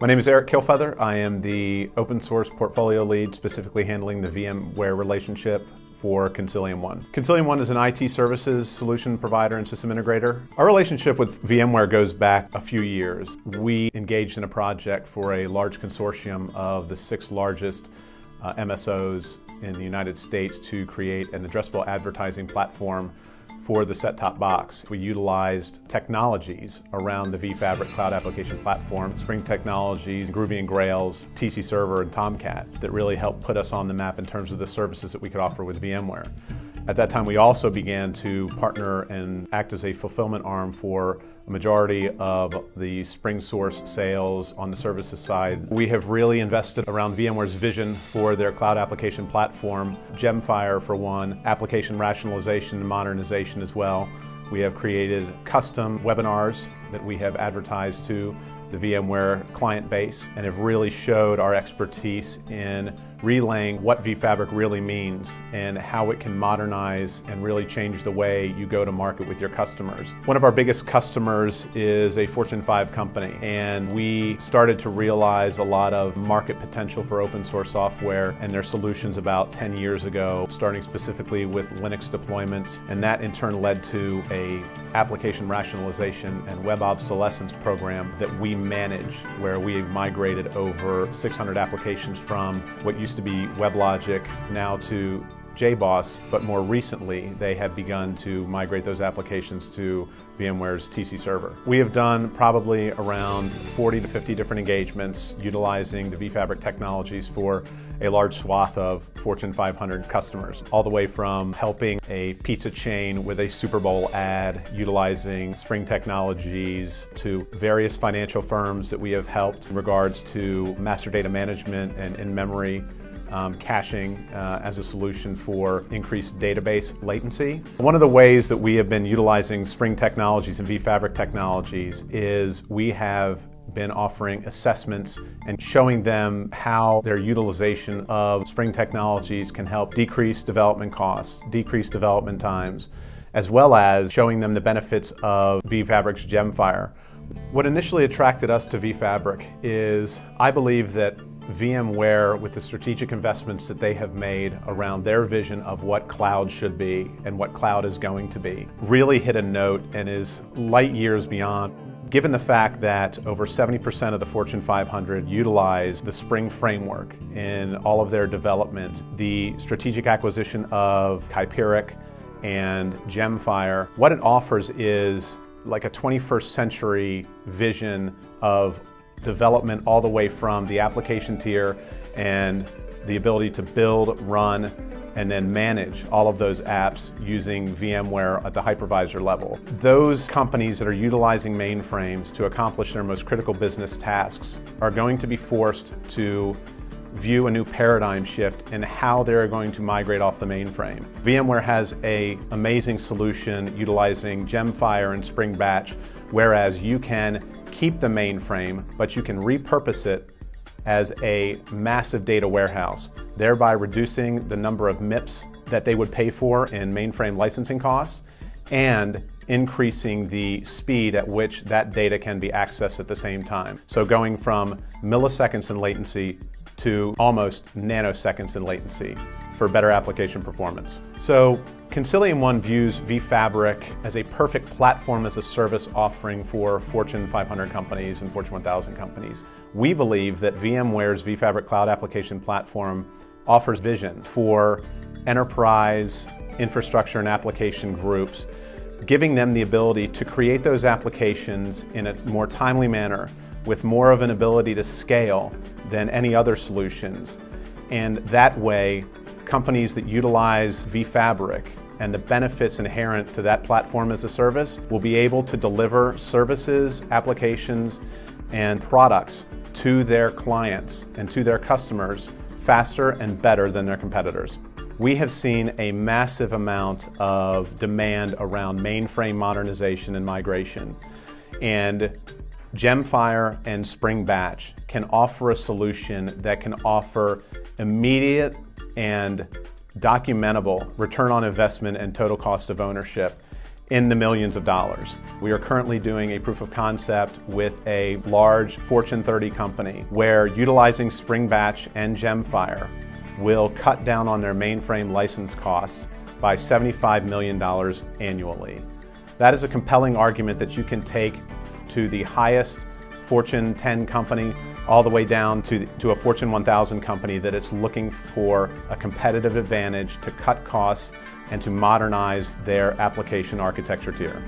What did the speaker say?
My name is Eric Kilfeather. I am the open source portfolio lead, specifically handling the VMware relationship for consilium1. consilium1 is an IT services solution provider and system integrator. Our relationship with VMware goes back a few years. We engaged in a project for a large consortium of the 6 largest MSOs in the United States to create an addressable advertising platform for the set-top box. We utilized technologies around the vFabric cloud application platform, Spring Technologies, Groovy and Grails, TC Server, and Tomcat that really helped put us on the map in terms of the services that we could offer with VMware. At that time, we also began to partner and act as a fulfillment arm for a majority of the Spring Source sales on the services side. We have really invested around VMware's vision for their cloud application platform, Gemfire for one, application rationalization and modernization as well. We have created custom webinars that we have advertised to the VMware client base and have really showed our expertise in relaying what vFabric really means and how it can modernize and really change the way you go to market with your customers. One of our biggest customers is a Fortune 5 company, and we started to realize a lot of market potential for open source software and their solutions about 10 years ago, starting specifically with Linux deployments, and that in turn led to a application rationalization and web obsolescence program that we manage, where we migrated over 600 applications from what used to be WebLogic now to JBoss, but more recently they have begun to migrate those applications to VMware's TC Server. We have done probably around 40 to 50 different engagements utilizing the vFabric technologies for a large swath of Fortune 500 customers, all the way from helping a pizza chain with a Super Bowl ad utilizing Spring Technologies to various financial firms that we have helped in regards to master data management and in-memory caching as a solution for increased database latency. One of the ways that we have been utilizing Spring Technologies and vFabric technologies is we have been offering assessments and showing them how their utilization of Spring Technologies can help decrease development costs, decrease development times, as well as showing them the benefits of vFabric's Gemfire. What initially attracted us to vFabric is I believe that VMware, with the strategic investments that they have made around their vision of what cloud should be and what cloud is going to be, really hit a note and is light years beyond. Given the fact that over 70% of the Fortune 500 utilize the Spring framework in all of their development, the strategic acquisition of Hyperic and Gemfire, what it offers is like a 21st century vision of development all the way from the application tier and the ability to build, run, and then manage all of those apps using VMware at the hypervisor level. Those companies that are utilizing mainframes to accomplish their most critical business tasks are going to be forced to view a new paradigm shift in how they're going to migrate off the mainframe. VMware has an amazing solution utilizing Gemfire and Spring Batch, whereas you can keep the mainframe, but you can repurpose it as a massive data warehouse, thereby reducing the number of MIPS that they would pay for in mainframe licensing costs and increasing the speed at which that data can be accessed at the same time. So going from milliseconds in latency to almost nanoseconds in latency for better application performance. So consilium1 views vFabric as a perfect platform as a service offering for Fortune 500 companies and Fortune 1000 companies. We believe that VMware's vFabric cloud application platform offers vision for enterprise infrastructure and application groups, giving them the ability to create those applications in a more timely manner with more of an ability to scale than any other solutions. And that way, companies that utilize vFabric and the benefits inherent to that platform as a service will be able to deliver services, applications, and products to their clients and to their customers faster and better than their competitors. We have seen a massive amount of demand around mainframe modernization and migration. And Gemfire and Spring Batch can offer a solution that can offer immediate and documentable return on investment and total cost of ownership in the millions of dollars. We are currently doing a proof of concept with a large Fortune 30 company where utilizing Spring Batch and GemFire will cut down on their mainframe license costs by $75 million annually. That is a compelling argument that you can take to the highest Fortune 10 company all the way down to a Fortune 1000 company that it's looking for a competitive advantage to cut costs and to modernize their application architecture tier.